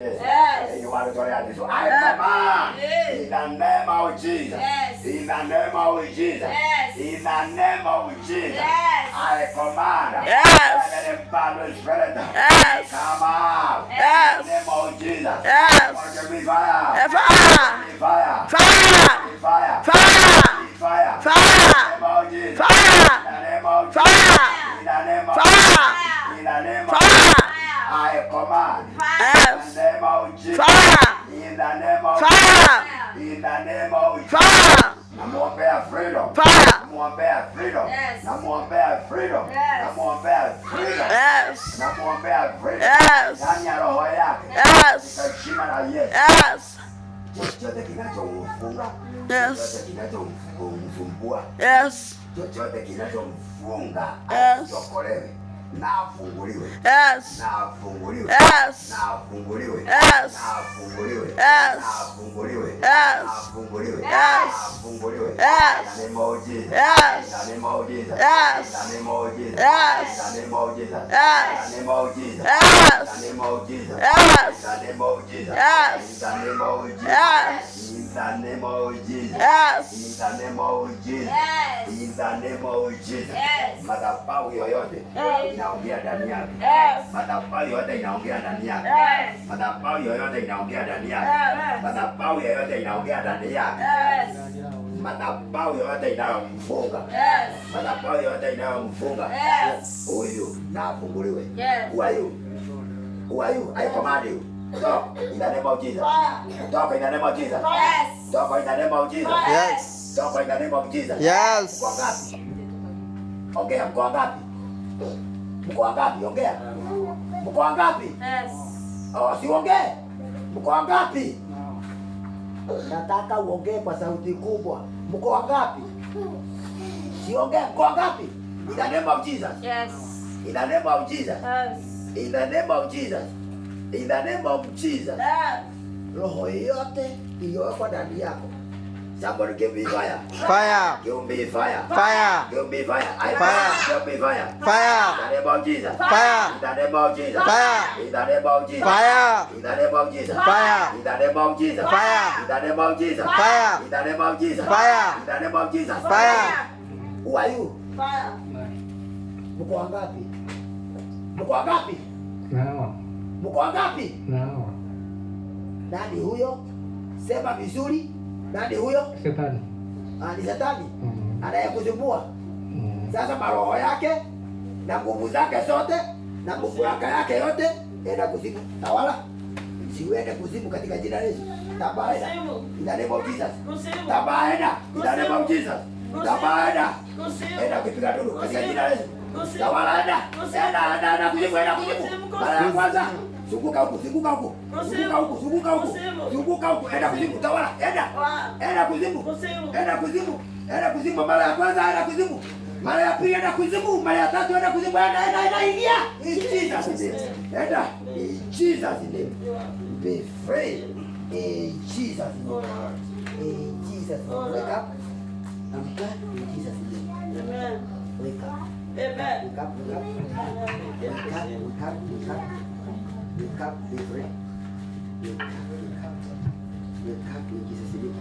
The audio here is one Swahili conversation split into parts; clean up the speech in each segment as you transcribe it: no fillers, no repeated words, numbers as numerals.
You want to go there? So I command in the name of Jesus. In the name of Jesus. In the name of Jesus. I command. Let him balance spirit. Come out. In the name of Jesus. Want to be fire. Fire. Fire. Fire. Fire. Fire. Fire. In the name of Jesus. In the name of Jesus. In the name of Jesus. In the name of Jesus. I command. In the name of Jesus. In the name of Jesus. In the name of Jesus. Namwombea freedom. Namwombea freedom. Namwombea freedom. Namwombea freedom. Namwombea freedom. Ndani ya roho yake. Katika jina la Yesu. Chochote kinachomfunga. Chochote kinachomfumbua. Chochote kinachomfunga. Asiokolewe. Na afunguliwe. Na afunguliwe. Na afunguliwe. Na afunguliwe. Na afunguliwe. Na afunguliwe. Na afunguliwe. In the name of Jesus. In the name of Jesus. In the name of Jesus. In the name of Jesus. In the name of Jesus. In the name of Jesus. In the name of Jesus. In the name of Jesus. In the name of Jesus. In the name of Jesus. In the name of Jesus. Madhabahu yoyote inaongea ndani yake. Madhabahu yoyote inaongea ndani yake. Madhabahu yoyote inaongea ndani yake. Madhabahu yoyote inaongea ndani yake. Madhabahu yoyote inayomfunga. Madhabahu yoyote inayomfunga. Huyu na afunguliwe. Who are you? Who are you? I command you. Talk in the name of Jesus. Talk in the name of Jesus. Talk in the name of Jesus. Yes. Talk in the name of Jesus. Yes. Mko ngapi? Ongea, mko ngapi? Mko ngapi? Ongea. Mko ngapi? Oh, si ongea. Mko ngapi? Nataka uongee kwa sauti kubwa. Mko ngapi? Si ongea, mko ngapi? In the name of Jesus. Yes. In the name of Jesus. Yes. In the name of Jesus. In the name of Jesus. Roho yote iliyowekwa ndani yako. Somebody give me fire. Fire. Give me fire. Fire. Give me fire. I Fire. give me fire. Fire. In the name of Jesus. Fire. In the name of Jesus. Fire. In the name of Jesus. Fire. In the name of Jesus. Fire. In the name of Jesus. Fire. In the name of Jesus. Fire. In the name of Jesus. Fire. In the name of Jesus. Fire. Who are you? Mko wangapi? Mko wangapi? Mko wangapi? Nani huyo? Sema vizuri. Nani huyo? Shetani. Ni Shetani. Anayekusumbua. Sasa maroho yake na nguvu zake zote na nguvu yake yote enda kuzimu. Tawala. Siwende kuzimu katika jina la Yesu. Tabaenda. In the name of Jesus. Tabaenda. In the name of Jesus. Tabaenda. Enda kupiga duru katika jina la Yesu. Tawala enda. Enda kuzimu, enda kuzimu. Mara ya kwanza. Zunguka huku, zunguka huku. Zunguka huku, zunguka huku. Zunguka huku, enda kuzimu. Tawala, enda. Enda kuzimu. Enda kuzimu. Enda kuzimu mara ya kwanza, enda kuzimu. Mara ya pili enda kuzimu, mara ya tatu enda kuzimu. Enda ingia. In Jesus name. Enda. In Jesus name. Be free. In Jesus name. In Jesus name. Wake up. Amka. In Jesus name. Amen. Wake up. Amen. Wake up, wake up. Wake up, wake up, wake up. Wake up, be free. Wake up, wake up. Wake up in Jesus' name.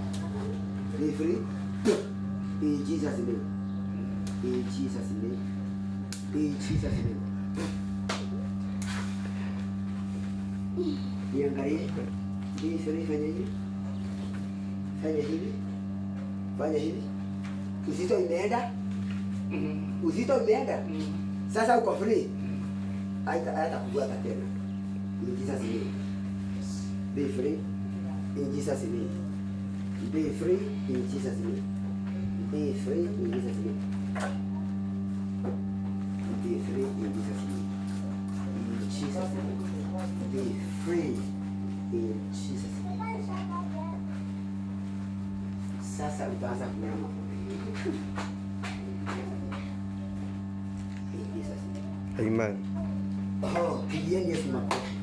Be free. In Jesus' name. In Jesus' name. In Jesus' name. Niangalie. Be free, fanya hivi. Fanya hivi. Fanya hivi. Uzito imeenda. Uzito imeenda. Sasa uko free. Haita kufuata tena. In Jesus' name. Be free. In Jesus' name. Be free in Jesus' name. Be free in Jesus' name. Be free in Jesus' name. In Jesus' name. Be free in Jesus' name. Sasa utaanza kunyama. In Jesus' name. Amen. Oh, pigieni Yesu makofi.